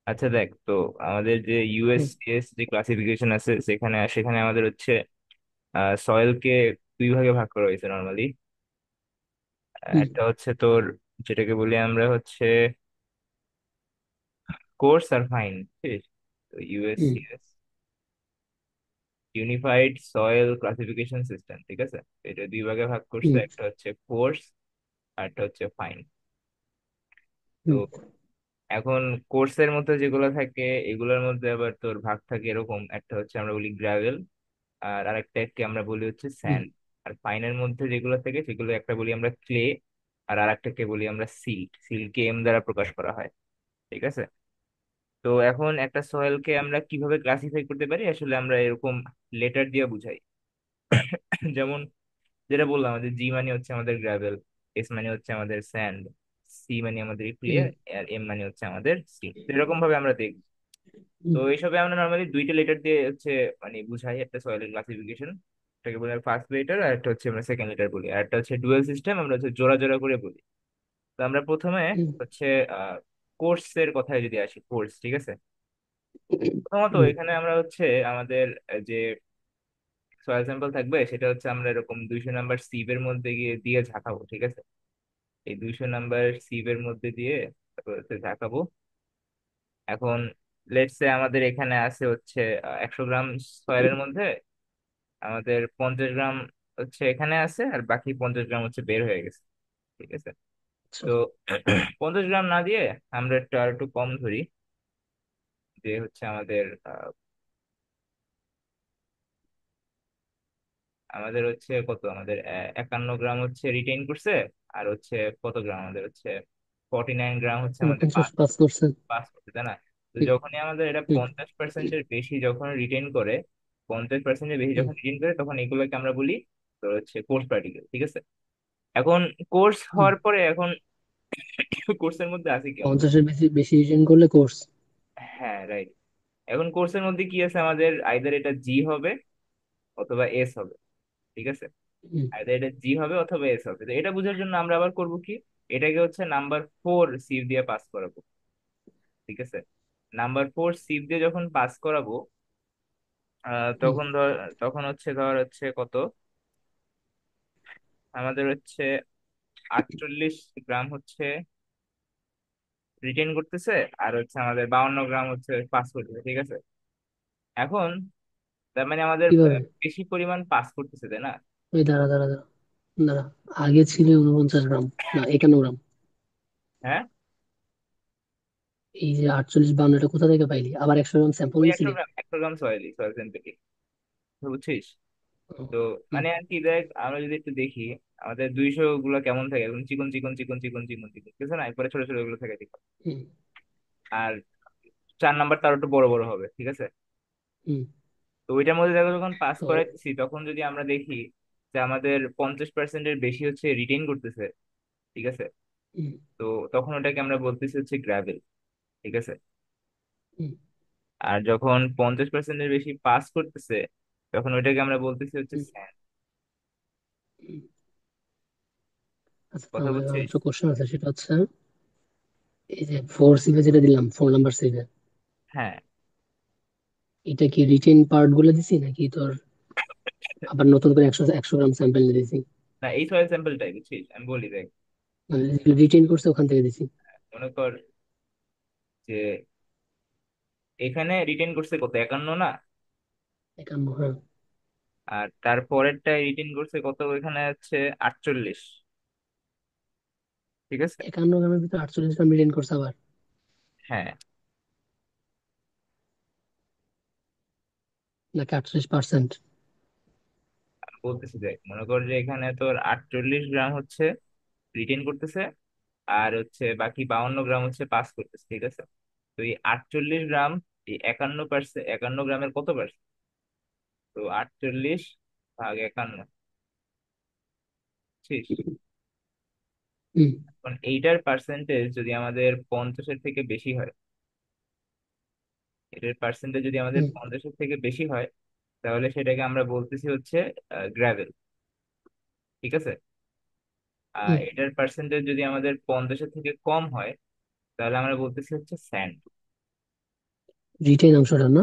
আচ্ছা দেখ তো, আমাদের যে হুম ইউএসসিএস যে ক্লাসিফিকেশন আছে সেখানে সেখানে আমাদের হচ্ছে সয়েলকে দুই ভাগে ভাগ করা হয়েছে নর্মালি। হুম একটা হচ্ছে তোর, যেটাকে বলি আমরা হচ্ছে কোর্স আর ফাইন, ঠিক? তো hmm USCS unified soil classification system, ঠিক আছে? এটা দুই ভাগে ভাগ করছে, হুম একটা হচ্ছে কোর্স আর একটা হচ্ছে ফাইন। তো হুম এখন কোর্সের মধ্যে যেগুলো থাকে এগুলোর মধ্যে আবার তোর ভাগ থাকে এরকম, একটা হচ্ছে আমরা বলি গ্রাভেল, আর আরেকটাকে আমরা বলি হচ্ছে হুম স্যান্ড। আর ফাইনের মধ্যে যেগুলো থাকে সেগুলো একটা বলি আমরা ক্লে, আর আরেকটাকে বলি আমরা সিল্ট। সিল্টকে এম দ্বারা প্রকাশ করা হয়, ঠিক আছে? তো এখন একটা সয়েলকে আমরা কিভাবে ক্লাসিফাই করতে পারি, আসলে আমরা এরকম লেটার দিয়ে বুঝাই। যেমন যেটা বললাম, আমাদের জি মানে হচ্ছে আমাদের গ্রাভেল, এস মানে হচ্ছে আমাদের স্যান্ড, সি মানে আমাদের ক্লে, হুম আর এম মানে হচ্ছে আমাদের সিল্ট। এরকম ভাবে আমরা দেখি। তো হুম এইসবে আমরা নর্মালি দুইটা লেটার দিয়ে হচ্ছে মানে বুঝাই একটা সয়েলের ক্লাসিফিকেশন। এটাকে বলি ফার্স্ট লেটার, আর একটা হচ্ছে আমরা সেকেন্ড লেটার বলি, আর একটা হচ্ছে ডুয়াল সিস্টেম, আমরা হচ্ছে জোড়া জোড়া করে বলি। তো আমরা প্রথমে হুম হচ্ছে কোর্সের কথায় যদি আসি, কোর্স, ঠিক আছে? প্রথমত হুম এখানে আমরা হচ্ছে আমাদের যে সয়েল স্যাম্পল থাকবে সেটা হচ্ছে আমরা এরকম 200 নাম্বার সিভের মধ্যে গিয়ে দিয়ে ঝাঁকাবো, ঠিক আছে? এই 200 নাম্বার সিভের মধ্যে দিয়ে তারপর হচ্ছে ঝাঁকাবো। এখন লেটস সে আমাদের এখানে আছে হচ্ছে 100 গ্রাম সয়েলের মধ্যে আমাদের 50 গ্রাম হচ্ছে এখানে আছে, আর বাকি 50 গ্রাম হচ্ছে বের হয়ে গেছে, ঠিক আছে? আচ্ছা তো 50 গ্রাম না দিয়ে আমরা একটু আর একটু কম ধরি, যে হচ্ছে আমাদের আমাদের হচ্ছে কত, আমাদের 51 গ্রাম হচ্ছে রিটেইন করছে। আর হচ্ছে কত গ্রাম আমাদের হচ্ছে, 49 গ্রাম হচ্ছে আমাদের 50 পাস করছেন। পাস করছে, তাই না? তো হুম যখনই আমাদের এটা হুম 50%-এর বেশি যখন রিটেইন করে, 50%-এর বেশি হুম যখন রিটেইন করে, তখন এগুলোকে আমরা বলি তো হচ্ছে কোর্স পার্টিকেল, ঠিক আছে? এখন কোর্স হুম হওয়ার পরে এখন কোর্সের মধ্যে আছে কি আমাদের? 50-এর বেশি বেশি রিটার্ন করলে কোর্স। হ্যাঁ, রাইট। এখন কোর্সের মধ্যে কি আছে আমাদের, আইদার এটা জি হবে অথবা এস হবে, ঠিক আছে? হুম আইদার এটা জি হবে অথবা এস হবে। তো এটা বোঝার জন্য আমরা আবার করব কি, এটাকে হচ্ছে নাম্বার 4 সিভ দিয়ে পাস করাবো, ঠিক আছে? নাম্বার 4 সিভ দিয়ে যখন পাস করাবো, হুম তখন ধর, তখন হচ্ছে ধর হচ্ছে কত, আমাদের হচ্ছে 48 গ্রাম হচ্ছে রিটেন করতেছে, আর হচ্ছে আমাদের 52 গ্রাম হচ্ছে পাস করতেছে, ঠিক আছে? এখন তার মানে আমাদের কিভাবে? বেশি পরিমাণ পাস করতেছে, তাই না? ওই দাঁড়া দাঁড়া দাঁড়া দাঁড়া, আগে ছিল 49 গ্রাম, না 51 গ্রাম। হ্যাঁ, এই যে 48 52 এটা কোথা থেকে পাইলি? আবার 100 গ্রাম স্যাম্পল ওই একশো নিয়েছিলি? গ্রাম 100 গ্রাম সয়েল সয়েল থেকে, বুঝছিস? ও, তো হুম মানে আর কি দেখ, আমরা যদি একটু দেখি আমাদের 200 গুলো কেমন থাকে, একদম চিকন চিকন চিকন চিকন চিকন চিকন, ঠিক আছে না? এরপরে ছোট ছোট গুলো থাকে, ঠিক আছে? হুম আর 4 নাম্বার তার একটু বড় বড় হবে, ঠিক আছে? হুম তো ওইটার মধ্যে দেখো যখন পাস তো করাইতেছি, তখন যদি আমরা দেখি যে আমাদের 50%-এর বেশি হচ্ছে রিটেইন করতেছে, ঠিক আছে? হুম তো তখন ওটাকে আমরা বলতেছি হচ্ছে গ্রাভেল, ঠিক আছে? হুম আর যখন 50%-এর বেশি পাস করতেছে, তখন ওইটাকে আমরা বলতেছি হচ্ছে হুম স্যান্ড। হুম। আচ্ছা কথা আমার বুঝছিস? একটা কোশ্চেন আছে, সেটা হচ্ছে এই যে 4 সিভে যেটা দিলাম, 4 নাম্বার সিভে, হ্যাঁ, এটা কি রিটেন পার্ট গুলো দিছি নাকি তোর আবার নতুন করে 100 100 গ্রাম স্যাম্পল নিয়ে দিছি? না এই সয়েল স্যাম্পলটাই, বুঝছিস? আমি বলি দেখ, মানে রিটেন করছে ওখান থেকে দিছি? মনে কর যে এখানে রিটেন করছে কত, 51 না? 51, হ্যাঁ। আর তার পরেরটা রিটেন করছে কত, এখানে হচ্ছে 48, ঠিক আছে? 51 গ্রামের ভিতরে 48 গ্রাম রিটেন করছে আবার? হ্যাঁ, নাকি 48%? বলতেছি দেখ, মনে কর যে এখানে তোর 48 গ্রাম হচ্ছে রিটেন করতেছে, আর হচ্ছে বাকি 52 গ্রাম হচ্ছে পাস করতেছে, ঠিক আছে? তো এই 48 গ্রাম, এই 51%, 51 গ্রামের কত পার্সেন্ট? তো 48 ভাগ 51, ঠিক? হুম এখন এইটার পার্সেন্টেজ যদি আমাদের 50-এর থেকে বেশি হয়, এটার পার্সেন্টেজ যদি আমাদের হুম 50-এর থেকে বেশি হয়, তাহলে সেটাকে আমরা বলতেছি হচ্ছে গ্রাভেল, ঠিক আছে? হুম এটার পার্সেন্টেজ যদি আমাদের 50-এর থেকে কম হয়, তাহলে আমরা বলতেছি হচ্ছে স্যান্ড। রিটেন অংশটা না?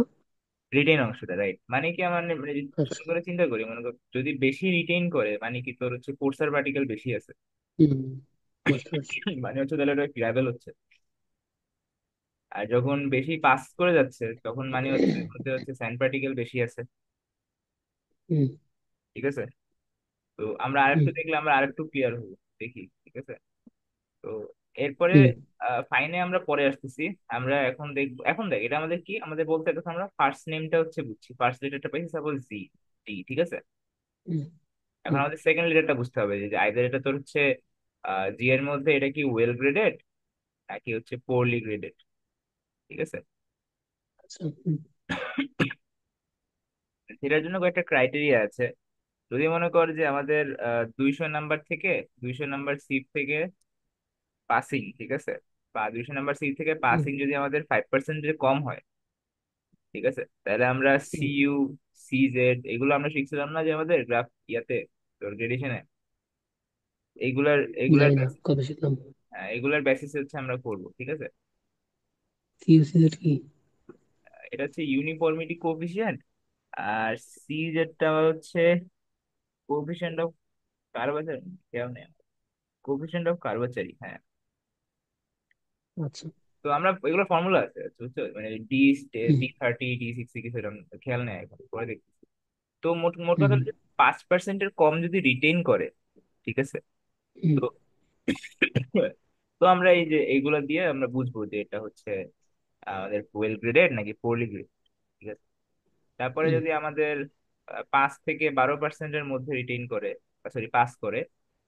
রিটেন অংশটা, রাইট। মানে কি আমার মানে ছোট আচ্ছা। করে চিন্তা করি, মনে কর যদি বেশি রিটেইন করে মানে কি তোর হচ্ছে কোর্সার পার্টিকেল বেশি আছে। হুম, বুঝতে পারছি। মানে হচ্ছে তাহলে ওটা গ্র্যাভেল হচ্ছে। আর যখন বেশি পাস করে যাচ্ছে তখন মানে হচ্ছে ওর মধ্যে হচ্ছে স্যান্ড পার্টিকেল বেশি আছে। হুম। ঠিক আছে। তো আমরা হুম। আরেকটু দেখলে আমরা আরেকটু ক্লিয়ার হবো। দেখি, ঠিক আছে। তো এরপরে হুম। ফাইনে আমরা পরে আসতেছি। আমরা এখন দেখবো, এখন দেখ এটা আমাদের কি আমাদের বলতে হবে, আমরা ফার্স্ট নেমটা হচ্ছে বুঝছি, ফার্স্ট লেটারটা পাইছি সাপোজ জি, টি, ঠিক আছে। হুম। এখন হুম। আমাদের সেকেন্ড লেটারটা বুঝতে হবে যে আইদার এটা তোর হচ্ছে জি এর মধ্যে এটা কি ওয়েল গ্রেডেড নাকি হচ্ছে পোরলি গ্রেডেড। ঠিক আছে। আচ্ছা। হুম। সেটার জন্য কয়েকটা ক্রাইটেরিয়া আছে। যদি মনে কর যে আমাদের 200 নাম্বার থেকে 200 নাম্বার সিট থেকে পাসিং, ঠিক আছে, বা 200 নাম্বার সিট থেকে হুম। পাসিং যদি আমাদের 5%-এর কম হয়, ঠিক আছে, তাহলে আমরা হুম। সিইউ, সিজেড এগুলো আমরা শিখছিলাম না যে আমাদের গ্রাফ ইয়াতে, তোর গ্রেডিশনে, এইগুলার এইগুলার জানি না basis- কবে শিখলাম। এইগুলার বেসিসে হচ্ছে আমরা করবো, ঠিক আছে। সিইউসি কি? এটা হচ্ছে ইউনিফর্মিটি কোএফিসিয়েন্ট। আর সি যেটা হচ্ছে কোএফিসিয়েন্ট অফ কার্ভাচার, খেয়াল নেই, কোএফিসিয়েন্ট অফ কার্ভাচারি, হ্যাঁ। আচ্ছা। তো আমরা এগুলো ফর্মুলা আছে বুঝছো, মানে ডি, হুম। ডি 30, ডি 60 কিছু এরকম, খেয়াল নেই এখন পরে দেখতেছি। তো মোট মোট কথা হুম। হচ্ছে 5%-এর কম যদি রিটেইন করে, ঠিক আছে। হুম। তো তো আমরা এই যে এইগুলা দিয়ে আমরা বুঝবো যে এটা হচ্ছে আমাদের ওয়েল গ্রেডেড নাকি পোরলি গ্রেড, ঠিক আছে। তারপরে হুম। যদি আমাদের 5 থেকে 12%-এর মধ্যে রিটেইন করে, সরি পাস করে,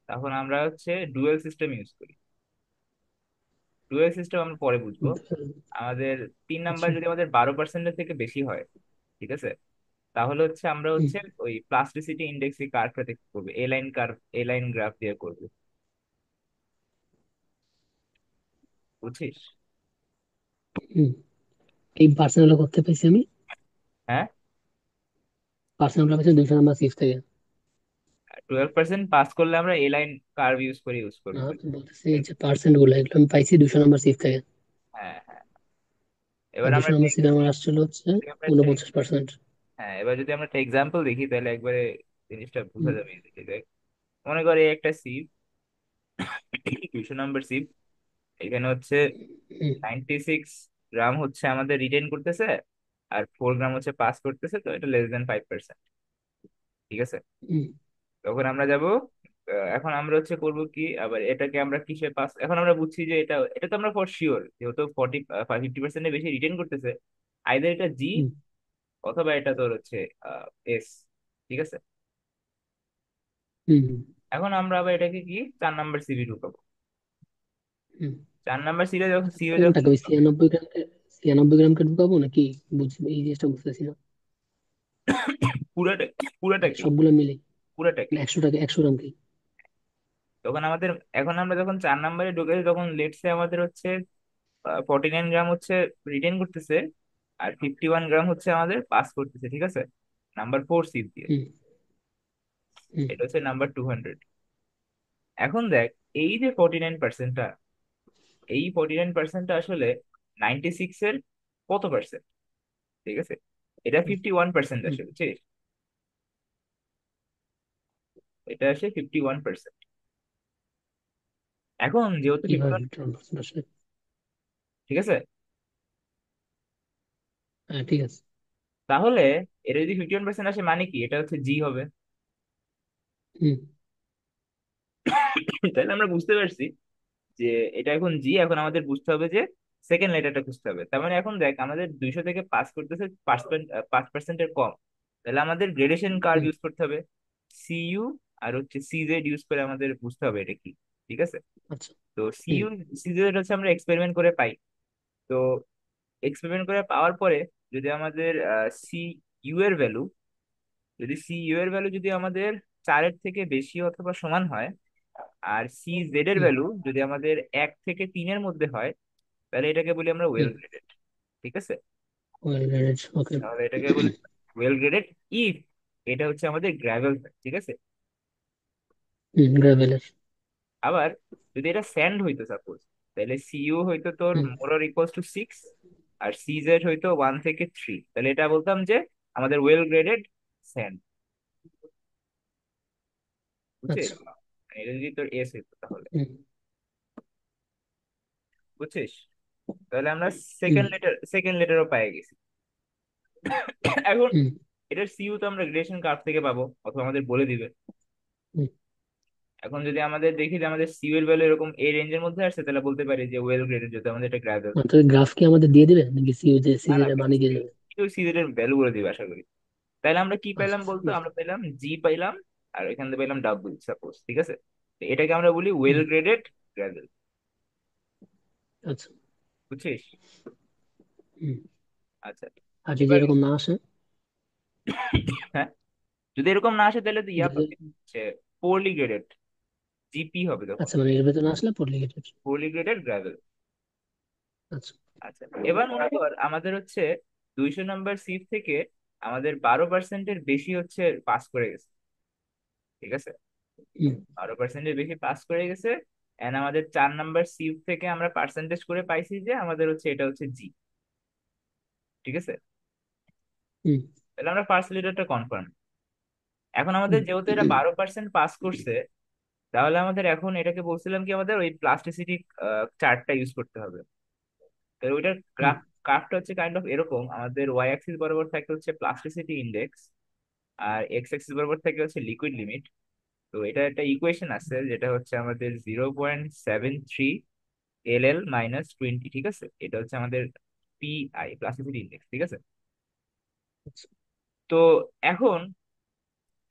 তখন আমরা হচ্ছে ডুয়েল সিস্টেম ইউজ করি। ডুয়েল সিস্টেম আমরা পরে বুঝবো। বুঝতে পারলাম। আমাদের 3 নাম্বার আচ্ছা। যদি আমাদের 12%-এর থেকে বেশি হয়, ঠিক আছে, তাহলে হচ্ছে আমরা হুম। হচ্ছে ওই প্লাস্টিসিটি ইন্ডেক্স কার্ভটা দেখতে করবো, এ লাইন কার্ভ, এ লাইন গ্রাফ দিয়ে করবো, বুঝছিস। হুম। এই পার্সোনাল করতে পাইছি আমি। হ্যাঁ। পার্সোনাল পাইছি 200 নাম্বার সিক্স থেকে। 12% পাস করলে আমরা এ লাইন কার্ভ ইউজ করবো, না, বুঝলি? বলতেছি এই যে পার্সেন্ট গুলো এগুলো আমি পাইছি 200 নাম্বার সিক্স থেকে। হ্যাঁ হ্যাঁ। আর এবার আমরা 200 নাম্বার সিক্স আমার আসছিল হচ্ছে আমরা একটা 49%। হ্যাঁ, এবার যদি আমরা একটা এক্সাম্পল দেখি তাহলে একবারে জিনিসটা বোঝা হুম। যাবে easily। দেখ, মনে করে একটা সিপ, 200 নাম্বার সিপ, এখানে হচ্ছে হুম। 96 গ্রাম হচ্ছে আমাদের রিটেন করতেছে, আর 4 গ্রাম হচ্ছে পাস করতেছে, তো এটা <5%, ঠিক আছে। হুম। তখন আমরা যাব, এখন আমরা হচ্ছে করবো কি, আবার এটাকে আমরা কিসে পাস, এখন আমরা বুঝছি যে এটা এটা তো আমরা ফর শিওর যেহেতু 50-এর বেশি রিটেন করতেছে, আইদার এটা জি হুম। অথবা এটা তোর হচ্ছে এস, ঠিক আছে। হুম। এখন আমরা আবার এটাকে কি 4 নাম্বার সিবি ঢুকাবো। হুম। 4 নাম্বার সিরিজ যখন সিও যখন কোনটাকে ওই 96 গ্রামকে, 96 গ্রামকে ঢুকাবো নাকি? বুঝবো এই জিনিসটা বুঝতেছি না। পুরাটা, মানে পুরাটাকেই, সবগুলো মিলে মানে পুরাটাকেই 100 টাকা, 100 গ্রামকে? তখন আমাদের, এখন আমরা যখন 4 নাম্বারে ঢুকেছি তখন লেটসে আমাদের হচ্ছে 49 গ্রাম হচ্ছে রিটেন করতেছে, আর 51 গ্রাম হচ্ছে আমাদের পাস করতেছে, ঠিক আছে, নাম্বার 4 সিট দিয়ে। হুম। হুম। এটা হচ্ছে নাম্বার 200। এখন দেখ, এই যে 49%টা, এই 49%টা আসলে 96-এর কত পার্সেন্ট, ঠিক আছে। এটা হুম। 51% হুম। আসে, বুঝছিস। এটা আসে 51%। এখন যেহেতু ফিফটি কিভাবে ওয়ান রিটার্ন আসলে? ঠিক আছে, হ্যাঁ, ঠিক আছে। তাহলে এটা যদি 51% আসে মানে কি, এটা হচ্ছে জি হবে। হুম। তাহলে আমরা বুঝতে পারছি যে এটা এখন জি, এখন আমাদের বুঝতে হবে যে সেকেন্ড লেটারটা খুঁজতে হবে। তার মানে এখন দেখ আমাদের 200 থেকে পাস করতেছে 5%-এর কম, তাহলে আমাদের গ্রেডেশন কার্ভ হুম। ইউজ করতে হবে, সিইউ আর হচ্ছে সিজেড ইউজ করে আমাদের বুঝতে হবে এটা কি, ঠিক আছে। আচ্ছা। তো হুম। সিইউ, সিজেড হচ্ছে আমরা এক্সপেরিমেন্ট করে পাই। তো এক্সপেরিমেন্ট করে পাওয়ার পরে যদি আমাদের সি ইউ এর ভ্যালু, যদি সি ইউ এর ভ্যালু যদি আমাদের 4-এর থেকে বেশি অথবা সমান হয়, আর সি জেড এর হুম। ভ্যালু যদি আমাদের 1 থেকে 3-এর মধ্যে হয়, তাহলে এটাকে বলি আমরা ওয়েল হুম। গ্রেডেড, ঠিক আছে। ওয়েল রেডেড, ওকে। তাহলে এটাকে বলি ওয়েল গ্রেডেড ইফ এটা হচ্ছে আমাদের গ্র্যাভেল, ঠিক আছে। হুম, গ্রাভেলের। আবার যদি এটা স্যান্ড হইতো সাপোজ, তাহলে সিইউ হইতো তোর hmm. More or equals to 6, আর সিজেড হইতো 1 থেকে 3, তাহলে এটা বলতাম যে আমাদের ওয়েল গ্রেডেড স্যান্ড। বুঝছিস? আচ্ছা। মানে এটা যদি তোর এস হইতো তাহলে। হুম। বুঝছিস? তাহলে আমরা হুম। সেকেন্ড লেটারও পেয়ে গেছি। এখন হুম। এটার সিইউ তো আমরা গ্রেডেশন কার্ভ থেকে পাবো, অথবা আমাদের বলে দিবে। হুম। এখন যদি আমাদের দেখি যে আমাদের সিইউ এর ভ্যালু এরকম এই রেঞ্জের মধ্যে আসছে, তাহলে বলতে পারি যে ওয়েল গ্রেডেড, যদি আমাদের এটা গ্রাভেল। তো গ্রাফ কি আমাদের দিয়ে দিবে নাকি না না, সিজের মানে দিয়ে দিবে? সিইউ সিজেড এর ভ্যালু করে দিবে আশা করি। তাহলে আমরা কি আচ্ছা। পাইলাম বলতো? হুম। আমরা পাইলাম জি পাইলাম, আর এখান থেকে পাইলাম ডাব্লিউ সাপোজ, ঠিক আছে? তো এটাকে আমরা বলি ওয়েল হুম। Graded gravel. আচ্ছা। বুঝছিস? হুম। আচ্ছা। আর যদি এবার এরকম না আসে? হ্যাঁ, যদি এরকম না আসে তাহলে তো ইয়া যদি পাবে, হচ্ছে পোরলি গ্রেডেড, জিপি হবে তখন, আচ্ছা, মানে এর ভেতর না আসলে পড়লে কেটে। Poorly graded gravel. আচ্ছা। আচ্ছা, এবার মনে কর আমাদের হচ্ছে 200 নম্বর সিট থেকে আমাদের 12%-এর বেশি হচ্ছে পাস করে গেছে, ঠিক আছে? হুম। 12%-এর বেশি পাস করে গেছে, এন্ড আমাদের 4 নম্বর সিট থেকে আমরা পার্সেন্টেজ করে পাইছি যে আমাদের হচ্ছে এটা হচ্ছে জি, ঠিক আছে? হুম। তাহলে আমরা ফার্স্ট লিটারটা কনফার্ম। এখন আমাদের হুম। যেহেতু এটা 12% পাস করছে, তাহলে আমাদের এখন এটাকে বলছিলাম কি আমাদের ওই প্লাস্টিসিটি চার্টটা ইউজ করতে হবে। তো ওইটার হুম। গ্রাফটা হচ্ছে কাইন্ড অফ এরকম, আমাদের ওয়াই অ্যাক্সিস বরাবর থাকে হচ্ছে প্লাস্টিসিটি ইন্ডেক্স, আর এক্স অ্যাক্সিস বরাবর থাকে হচ্ছে লিকুইড লিমিট। তো এটা একটা ইকুয়েশন আছে যেটা হচ্ছে আমাদের 0.73 এল মাইনাস 20, ঠিক আছে? এটা হচ্ছে আমাদের পিআই, প্লাস্টিসিটি ইন্ডেক্স, ঠিক আছে? আচ্ছা। তো এখন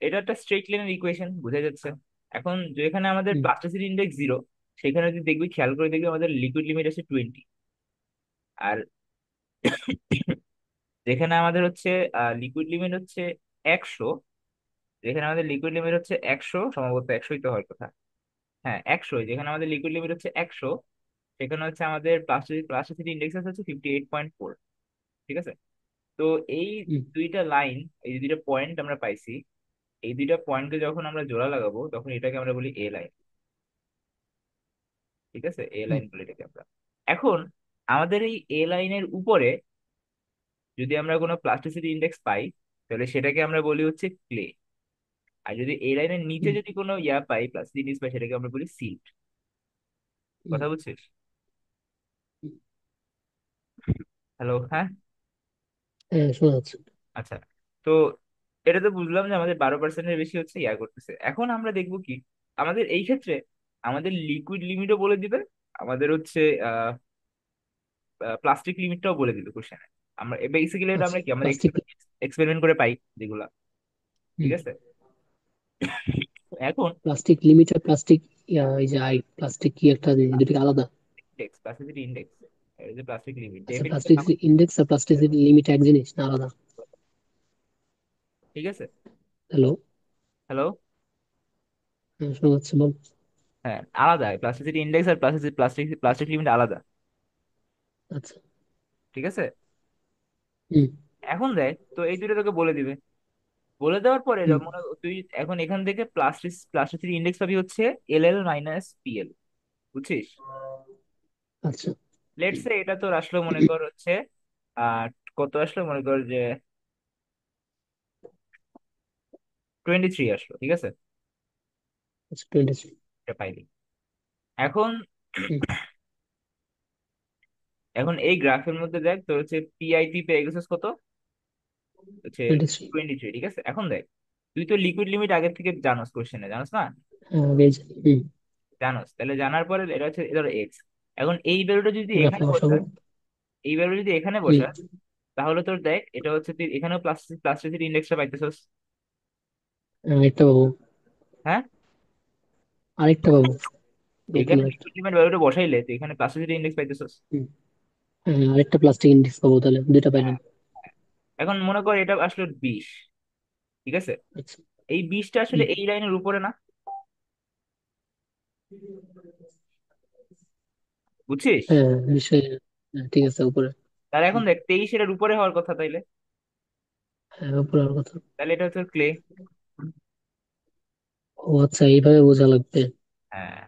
এটা একটা স্ট্রেট লাইনের ইকুয়েশন, বোঝা যাচ্ছে? এখন যেখানে আমাদের হুম। প্লাস্টিসিটি ইন্ডেক্স 0, সেখানে যদি দেখবি, খেয়াল করে দেখবি আমাদের লিকুইড লিমিট আছে 20। আর যেখানে আমাদের হচ্ছে লিকুইড লিমিট হচ্ছে 100, যেখানে আমাদের লিকুইড লিমিট হচ্ছে 100, সম্ভবত 100ই তো হওয়ার কথা। হ্যাঁ, 100, যেখানে আমাদের লিকুইড লিমিট হচ্ছে 100, সেখানে হচ্ছে আমাদের প্লাস্টিসিটি ইন্ডেক্স হচ্ছে 58.4, ঠিক আছে? তো এই হুম। দুইটা লাইন, এই দুইটা পয়েন্ট আমরা পাইছি, এই দুইটা পয়েন্টকে যখন আমরা জোড়া লাগাবো তখন এটাকে আমরা বলি এ লাইন, ঠিক আছে? এ হুম। লাইন বলে এটাকে আমরা। এখন আমাদের এই এ লাইনের উপরে যদি আমরা কোনো প্লাস্টিসিটি ইন্ডেক্স পাই, তাহলে সেটাকে আমরা বলি হচ্ছে ক্লে। আর যদি এই লাইনের নিচে হুম। যদি কোনো ইয়া পাই, প্লাস্টিক ইন্ডেক্স পাই, সেটাকে আমরা বলি সিল্ট। হুম। কথা বুঝছিস? হ্যালো, হ্যাঁ। হ্যাঁ, শোনা যাচ্ছে। আচ্ছা, তো এটা তো বুঝলাম যে আমাদের 12%-এর বেশি হচ্ছে ইয়া করতেছে। এখন আমরা দেখবো কি, আমাদের এই ক্ষেত্রে আমাদের লিকুইড লিমিটও বলে দিবে, আমাদের হচ্ছে প্লাস্টিক লিমিটটাও বলে দিবে কোশ্চেনে। আমরা বেসিক্যালি এটা আচ্ছা, আমরা কি, আমরা প্লাস্টিক। এক্সপেরিমেন্ট করে পাই যেগুলা, ঠিক হুম। আছে? এখন প্লাস্টিক লিমিট আর প্লাস্টিক, এই যে আই প্লাস্টিক কি একটা জিনিস, দুটো কি আলাদা? ইন্ডেক্স, প্লাস্টিসিটি ইন্ডেক্স, এই যে প্লাস্টিক লিমিট আচ্ছা, ডেফিনেশন, প্লাস্টিক ইন্ডেক্স আর প্লাস্টিক লিমিট এক জিনিস না আলাদা? ঠিক আছে? হ্যালো। হ্যালো। হ্যাঁ, শোনা যাচ্ছে, বল। হ্যাঁ, আলাদা, প্লাস্টিসিটি ইন্ডেক্স আর প্লাস্টিক প্লাস্টিক লিমিট আলাদা, আচ্ছা। ঠিক আছে? হুম। এখন দেখ, তো এই দুটো তোকে বলে দিবে, বলে দেওয়ার পরে হুম। মনে তুই এখন এখান থেকে প্লাস্টিসিটি ইন্ডেক্স পাবি হচ্ছে এল এল মাইনাস পিএল। বুঝছিস? আচ্ছা। লেটস সে এটা তোর আসলো মনে কর হচ্ছে আহ কত আসলো মনে কর যে 23 আসলো, ঠিক আছে? আচ্ছা, 23। এটা পাইলি। এখন হুম। এখন এই গ্রাফের মধ্যে দেখ তোর হচ্ছে পিআইটি পেয়ে গেছিস কত, হচ্ছে 23। 23, ঠিক আছে? এখন দেখ, তুই তো লিকুইড লিমিট আগের থেকে জানোস, কোশ্চেনে জানোস না? হ্যাঁ, আগে জানি। হুম। জানোস, তাহলে জানার পরে এটা হচ্ছে ধর এক্স। এখন এই ভ্যালুটা যদি গ্রাফে এখানে বসাবো। বসাস, এই ভ্যালু যদি এখানে হুম। বসাস, তাহলে তোর দেখ এটা হচ্ছে তুই এখানেও প্লাস্টিসিটি ইন্ডেক্সটা পাইতেছস। আরেকটা পাবো। হ্যাঁ, আরেকটা পাবো। নতুন এখানে আরেকটা। লিকুইড লিমিট ভ্যালুটা বসাইলে তুই এখানে প্লাস্টিসিটি ইন্ডেক্স পাইতেছস। হুম। হ্যাঁ, আরেকটা প্লাস্টিক ইন্ডেক্স পাবো, তাহলে দুইটা পাইলাম। এখন মনে কর এটা আসলে 20, ঠিক আছে? আচ্ছা। এই 20টা আসলে হুম। এই লাইনের উপরে না, বুঝছিস? হ্যাঁ, বিষয়। হ্যাঁ, ঠিক আছে, উপরে। তাহলে এখন হুম। দেখ 23 এর উপরে হওয়ার কথা তাইলে, হ্যাঁ, উপরে হওয়ার কথা। তাহলে এটা হচ্ছে ক্লে। ও আচ্ছা, এইভাবে বোঝা লাগবে। হ্যাঁ,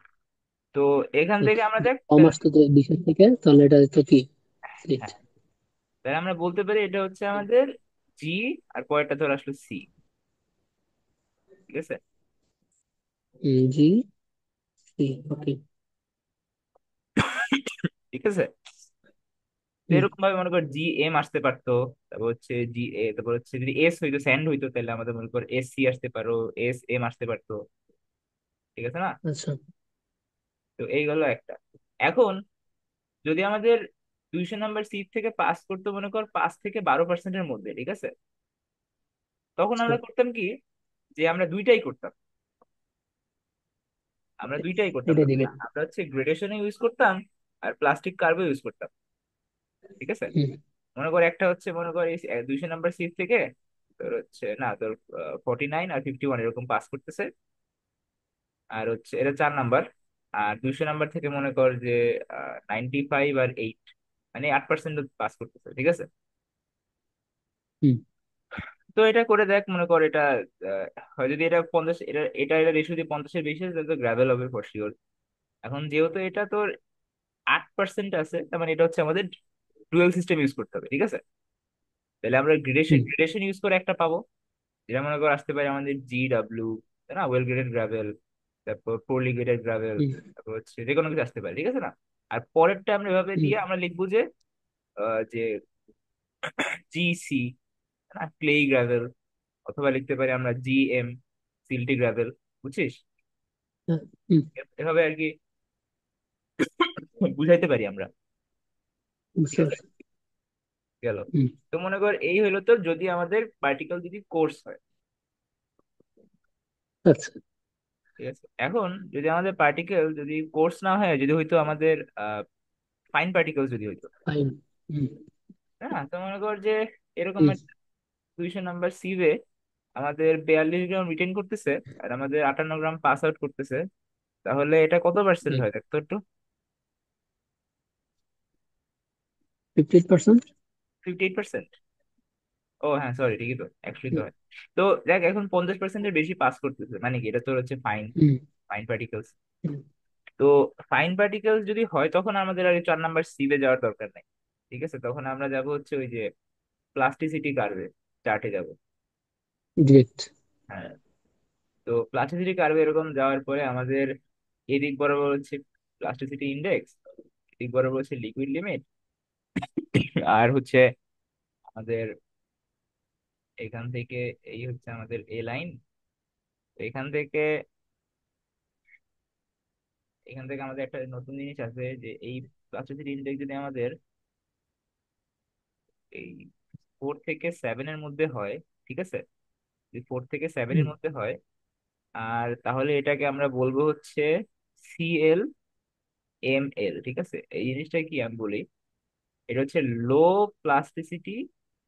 তো এখান থেকে আচ্ছা, আমরা দেখ কম আসতো তো 20 থেকে, তাহলে এটা তো কি? সিলেক্ট। হ্যাঁ, তাহলে আমরা বলতে পারি এটা হচ্ছে আমাদের জি, আর পরেরটা ধর আসলো সি। ঠিক আছে। জি, সি। ওকে। ঠিক আছে। তো এরকম ভাবে মনে কর জি এম আসতে পারতো, তারপর হচ্ছে জি এ, তারপর হচ্ছে যদি এস হইতো, স্যান্ড হইতো, তাহলে আমাদের মনে কর এস সি আসতে পারো, এস এম আসতে পারতো। ঠিক আছে না? আচ্ছা। তো এই গেল একটা। এখন যদি আমাদের 200 নাম্বার সিট থেকে পাস করতে মনে কর 5 থেকে 12%-এর মধ্যে, ঠিক আছে, তখন আচ্ছা, আমরা করতাম কি, যে আমরা দুইটাই করতাম। আমরা দুইটাই করতাম, এটাই দিবেন। আমরা হচ্ছে গ্রেডেশনে ইউজ করতাম আর প্লাস্টিক কার্ভে ইউজ করতাম। ঠিক আছে। হুম। মনে কর একটা হচ্ছে মনে কর এই 200 নাম্বার সিট থেকে তোর হচ্ছে না তোর 49 আর 51 এরকম পাস করতেছে, আর হচ্ছে এটা 4 নাম্বার। আর 200 নাম্বার থেকে মনে কর যে 95 আর 8, মানে 8% পাস করতেছে। ঠিক আছে। হুম। তো এটা করে দেখ, মনে কর এটা হয় যদি এটা 50, এটা এটা এটা রেশিও যদি 50-এর বেশি হয় তাহলে তো গ্রাভেল হবে ফর শিওর। এখন যেহেতু এটা তোর 8% আছে, তার মানে এটা হচ্ছে আমাদের ডুয়েল সিস্টেম ইউজ করতে হবে। ঠিক আছে। তাহলে আমরা গ্রেডেশন হুম। গ্রেডেশন ইউজ করে একটা পাবো, যেটা মনে করো আসতে পারে আমাদের জি ডাব্লিউ, তাই না, ওয়েল গ্রেডেড গ্রাভেল, তারপর পোরলি গ্রেডেড গ্রাভেল, হুম। তারপর হচ্ছে যে কোনো কিছু আসতে পারে। ঠিক আছে না? আর পরেরটা আমরা এভাবে হুম। দিয়ে আমরা লিখবো যে যে জি সি, না, ক্লেই গ্রাভেল, অথবা লিখতে পারি আমরা জি এম, সিল্টি গ্রাভেল। বুঝছিস? হ্যাঁ, হুম। এভাবে আর কি বুঝাইতে পারি আমরা। ঠিক বুঝতে আছে। পারছি। গেল। হুম। তো মনে কর এই হলো তোর যদি আমাদের পার্টিকেল যদি কোর্স হয়। আচ্ছা। ঠিক আছে। এখন যদি আমাদের পার্টিকেল যদি কোর্স না হয়, যদি হয়তো আমাদের ফাইন পার্টিকেল যদি হইতো, ফাইন। হুম। হ্যাঁ, তো মনে কর যে এরকম হুম। 200 নাম্বার সিভে আমাদের 42 গ্রাম রিটেন করতেছে আর আমাদের 58 গ্রাম পাস আউট করতেছে, তাহলে এটা কত পার্সেন্ট হুম। হয় দেখতো একটু? 58%। 58%। ও হ্যাঁ, সরি, ঠিকই তো, 100 তো হয়। তো দেখ এখন 50%-এর বেশি পাস করতেছে, মানে কি, এটা তোর হচ্ছে fine hmm. Fine particles. Hmm. তো ফাইন পার্টিকেলস যদি হয় তখন আমাদের আর 4 নাম্বার সিভে যাওয়ার দরকার নেই। ঠিক আছে। তখন আমরা যাব হচ্ছে ওই যে প্লাস্টিসিটি কার্ভে, চার্টে যাব। ডিরেক্ট। হ্যাঁ। তো প্লাস্টিসিটি কার্ভে এরকম যাওয়ার পরে আমাদের এদিক বরাবর হচ্ছে প্লাস্টিসিটি ইন্ডেক্স, এদিক বরাবর হচ্ছে লিকুইড লিমিট, আর হচ্ছে আমাদের এখান থেকে এই হচ্ছে আমাদের এ লাইন। এখান থেকে এখান থেকে আমাদের একটা নতুন জিনিস আছে যে এই প্লাস্টিসিটি ইন্ডেক্স যদি আমাদের এই 4 থেকে 7-এর মধ্যে হয়, ঠিক আছে, যদি 4 থেকে 7-এর হুম। মধ্যে হয়, আর তাহলে এটাকে আমরা বলবো হচ্ছে CL ML। ঠিক আছে। এই জিনিসটা কি আমি বলি, এটা হচ্ছে লো প্লাস্টিসিটি,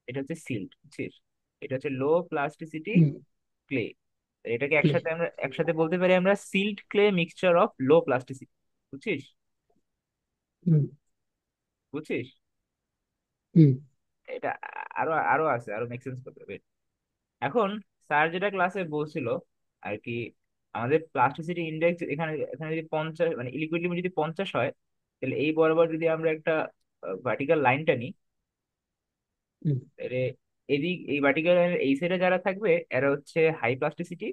এটা হচ্ছে সিল্ট, বুঝছিস? এটা হচ্ছে লো প্লাস্টিসিটি হুম। ক্লে। এটাকে ক্লে। একসাথে বলতে পারি আমরা silt clay mixture of low plasticity. বুঝছিস? হুম। বুঝছিস? হুম। এটা আরো আরো আছে, আরো মেক সেন্স করতে হবে। এখন স্যার যেটা ক্লাসে বলছিল আর কি, আমাদের প্লাস্টিসিটি ইন্ডেক্স এখানে এখানে যদি 50, মানে লিকুইড লিমিট যদি 50 হয়, তাহলে এই বরাবর যদি আমরা একটা ভার্টিক্যাল লাইনটা নিই, হুম। তাহলে এদিক এই ভার্টিক্যাল লাইনের এই সাইডে যারা থাকবে এরা হচ্ছে হাই প্লাস্টিসিটি,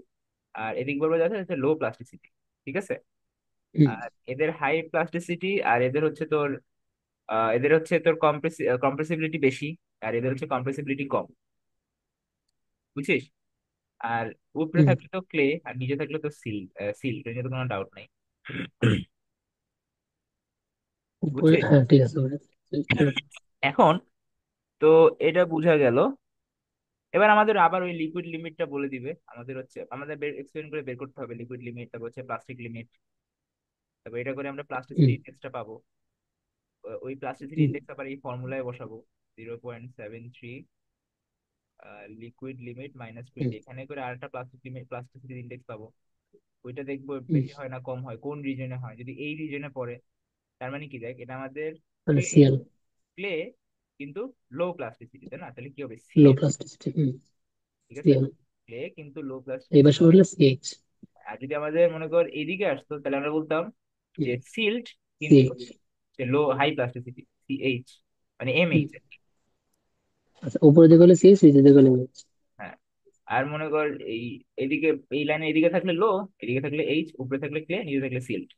আর এদিক বরাবর যারা হচ্ছে লো প্লাস্টিসিটি। ঠিক আছে। হুম। আর এদের হাই প্লাস্টিসিটি আর এদের হচ্ছে তোর এদের হচ্ছে তোর কম্প্রেসিবিলিটি বেশি, আর এদের হচ্ছে কম্প্রেসিবিলিটি কম। বুঝছিস? আর উপরে হুম। থাকলে তো ক্লে আর নিচে থাকলে তো সিল্ক, এটা নিয়ে তো কোনো ডাউট নাই। উপরে, বুঝছিস? হ্যাঁ ঠিক আছে ওটা। হুম। এখন তো এটা বোঝা গেল। এবার আমাদের আবার ওই লিকুইড লিমিটটা বলে দিবে, আমাদের হচ্ছে আমাদের এক্সপ্লেন করে বের করতে হবে লিকুইড লিমিট, তারপর হচ্ছে প্লাস্টিক লিমিট, তারপর এটা করে আমরা প্লাস্টিসিটি হুম। ইন্ডেক্সটা পাবো। ওই প্লাস্টিসিটি হুম। ইন্ডেক্স আবার এই ফর্মুলায় বসাবো, 0.73 লিকুইড লিমিট মাইনাস হুম। 20, এখানে করে আরেকটা প্লাস্টিসিটি ইন্ডেক্স পাবো। ওইটা দেখবো হুম। বেশি হয় না কম হয়, কোন রিজনে হয়, যদি এই রিজনে পড়ে তার মানে কি, দেখ এটা আমাদের মানে ক্লে, সিএল। ক্লে কিন্তু লো প্লাস্টিসিটি, তাই না? তাহলে কি হবে, লো সিএল। প্লাস্টিসিটি। হুম। ঠিক আছে। সিএল। ক্লে কিন্তু লো এই প্লাস্টিসিটি। পাশে পড়লে সিএইচ। আর যদি আমাদের মনে কর এদিকে আসতো তাহলে আমরা বলতাম হুম। যে সিল্ট কিন্তু CH. Low high plasticity, CH, মানে হুম। এমএইচ। আচ্ছা, উপরে যেগুলো হলো সিএস, নিচে যেগুলো এমএস। হ্যাঁ। আর মনে কর এই এদিকে, এই লাইনে এদিকে থাকলে লো, এদিকে থাকলে এইচ, উপরে থাকলে ক্লে, নিচে থাকলে সিল্ট।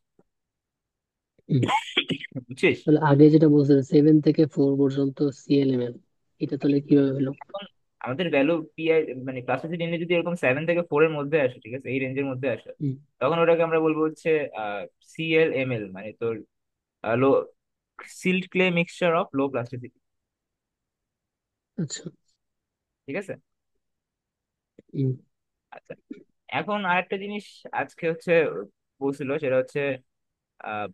বুঝছিস? তাহলে আগে যেটা বলছিলেন 7 থেকে 4 পর্যন্ত সিএলএমএল, এটা তাহলে কিভাবে হলো? এখন আমাদের ভ্যালু পিআই মানে ক্লাসিসিটি ইন্ডেক্স যদি এরকম 7 থেকে 4 এর মধ্যে আসে, ঠিক আছে, এই রেঞ্জের মধ্যে আসে, হুম, তখন ওটাকে আমরা বলবো হচ্ছে সিএলএমএল, মানে তোর low silt clay mixture of low plasticity. আচ্ছা। ঠিক আছে। হুম, আচ্ছা, এখন আরেকটা জিনিস আজকে হচ্ছে বলছিল, সেটা হচ্ছে আহ,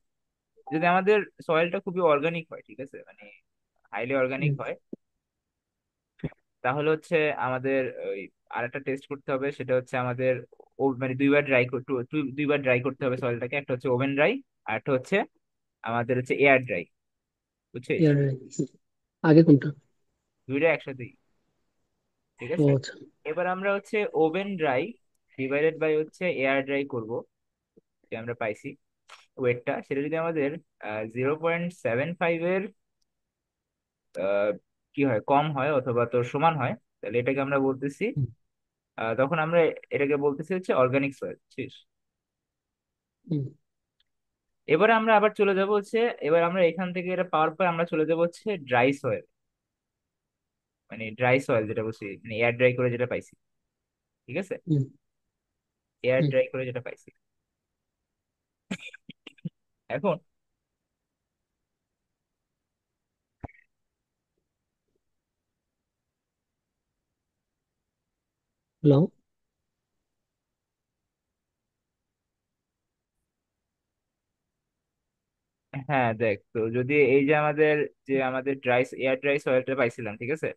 যদি আমাদের সয়েলটা খুবই অর্গানিক হয়, ঠিক আছে, মানে হাইলি অর্গানিক হুম, হয়, তাহলে হচ্ছে আমাদের ওই আরেকটা টেস্ট করতে হবে, সেটা হচ্ছে আমাদের মানে দুইবার ড্রাই করতে হবে সয়েলটাকে। একটা হচ্ছে ওভেন ড্রাই, আর একটা হচ্ছে আমাদের হচ্ছে এয়ার ড্রাই। বুঝছিস? এর আগে কোনটা? দুইটা একসাথেই। ঠিক ও আছে। আচ্ছা। এবার আমরা হচ্ছে ওভেন ড্রাই ডিভাইডেড বাই হচ্ছে এয়ার ড্রাই করবো, যে আমরা পাইছি ওয়েটটা, সেটা যদি আমাদের 0.75-এর কি হয়, কম হয় অথবা তোর সমান হয়, তাহলে এটাকে আমরা বলতেছি হুম, তখন আমরা এটাকে বলতেছি হচ্ছে অর্গানিক সয়েল। বুঝছিস? হুম, এবার আমরা আবার চলে যাব হচ্ছে, এবার আমরা এখান থেকে এটা পাওয়ার পর আমরা চলে যাব হচ্ছে ড্রাই সয়েল, মানে ড্রাই সয়েল যেটা বলছি, মানে এয়ার ড্রাই করে যেটা পাইছি। ঠিক আছে। হুম, এয়ার হুম। ড্রাই করে যেটা পাইছি। এখন হ্যালো। হ্যাঁ দেখ, তো যদি এই যে আমাদের এয়ার ড্রাই সয়েলটা পাইছিলাম, ঠিক আছে,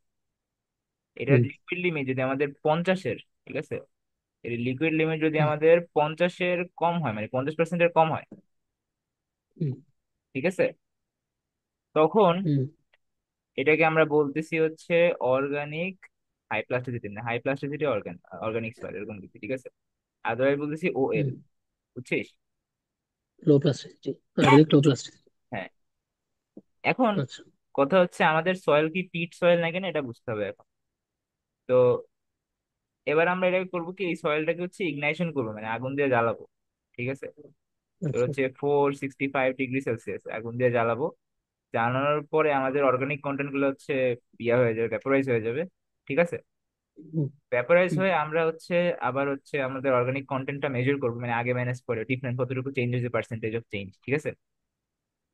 এটার হুম, লিকুইড লিমিট যদি আমাদের 50-এর, ঠিক আছে, এর লিকুইড লিমিট যদি হুম, আমাদের 50-এর কম হয়, মানে 50%-এর কম হয়, হুম, ঠিক আছে, তখন হুম, এটাকে আমরা বলতেছি হচ্ছে অর্গানিক হাই প্লাস্টিসিটি, না হাই প্লাস্টিসিটি অর্গানিক সয়েল, এরকম কিছু, ঠিক আছে। আদারওয়াইজ বলতেছি ওএল। হুম। বুঝছিস? লো প্লাস্টিসিটি, অর্গানিক লো প্লাস্টিসিটি। হ্যাঁ। এখন আচ্ছা। কথা হচ্ছে আমাদের সয়েল কি পিট সয়েল নাকি না, এটা বুঝতে হবে এখন। তো এবার আমরা এটাকে করবো কি, এই সয়েলটাকে হচ্ছে ইগনাইশন করবো, মানে আগুন দিয়ে জ্বালাবো। ঠিক আছে। তো আচ্ছা। হচ্ছে 465°C আগুন দিয়ে জ্বালাবো। জ্বালানোর পরে আমাদের অর্গানিক কন্টেন্ট গুলো হচ্ছে ইয়া হয়ে যাবে, ভ্যাপোরাইজ হয়ে যাবে। ঠিক আছে। হুম, ভ্যাপোরাইজ হুম, হয়ে আমরা হচ্ছে আবার হচ্ছে আমাদের অর্গানিক কন্টেন্টটা মেজার করবো, মানে আগে ম্যানেজ করে ডিফারেন্ট কতটুকু চেঞ্জ হয়েছে, পার্সেন্টেজ অফ চেঞ্জ। ঠিক আছে।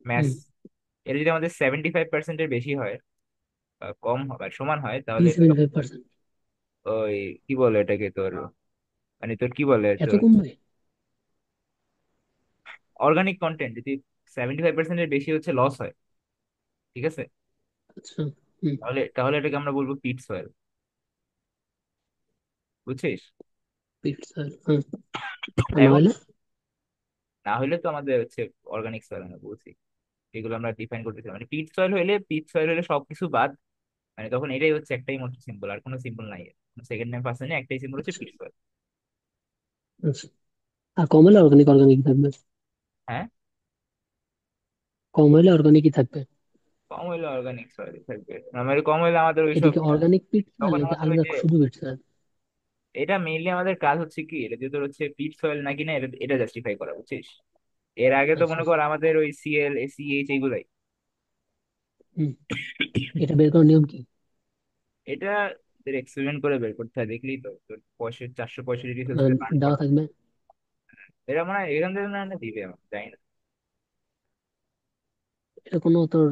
ম্যাস, হুম। এটা যদি আমাদের 75%-এর বেশি হয় বা কম হয় বা সমান হয়, কি তাহলে এটাকে 75%? ওই কি বলে এটাকে তোর, মানে তোর কি বলে এত তোর কমবে? অর্গানিক কন্টেন্ট যদি 75%-এর বেশি হচ্ছে লস হয়, ঠিক আছে, আচ্ছা। হুম। তাহলে তাহলে এটাকে আমরা বলবো পিট সয়েল। বুঝছিস? পিক্সেল, হ্যাঁ। আর না এবং হলে? না হলে তো আমাদের হচ্ছে অর্গানিক সয়েল, আমরা বলছি এগুলো আমরা ডিফাইন করতেছি, মানে পিট সয়েল হলে সবকিছু বাদ, মানে তখন এটাই হচ্ছে একটাই মাত্র সিম্বল, আর কোনো সিম্বল নাই, সেকেন্ড নেম ফার্স্ট নেম একটাই সিম্বল হচ্ছে আচ্ছা, পিট সয়েল। আচ্ছা। আর কম হলে অর্গানিক, অর্গানিক থাকবে। হ্যাঁ। কম হলে অর্গানিকই থাকবে। কম হইলে অর্গানিক সয়েল থাকবে, মানে কম হইলে আমাদের ওইসব, এদিকে অর্গানিক পিক্সেল তখন নাকি আমাদের ওই আলাদা যে শুধু পিক্সেল? এটা মেইনলি আমাদের কাজ হচ্ছে কি, এটা যে তোর হচ্ছে পিট সয়েল নাকি না, এটা এটা জাস্টিফাই করা। বুঝছিস? এর আগে তো আচ্ছা। মনে কর আমাদের ওই সিএল সিএইচ এইগুলাই। হুম। এটা বের করার নিয়ম কি? এটা তোর এক্সপেরিমেন্ট করে বের করতে হয়, দেখলি তো তোর 465 মানে পানি দেওয়া করা। থাকবে? এটা মনে হয় এখান থেকে না দিবে, আমার জানি না। এটা কোনো তোর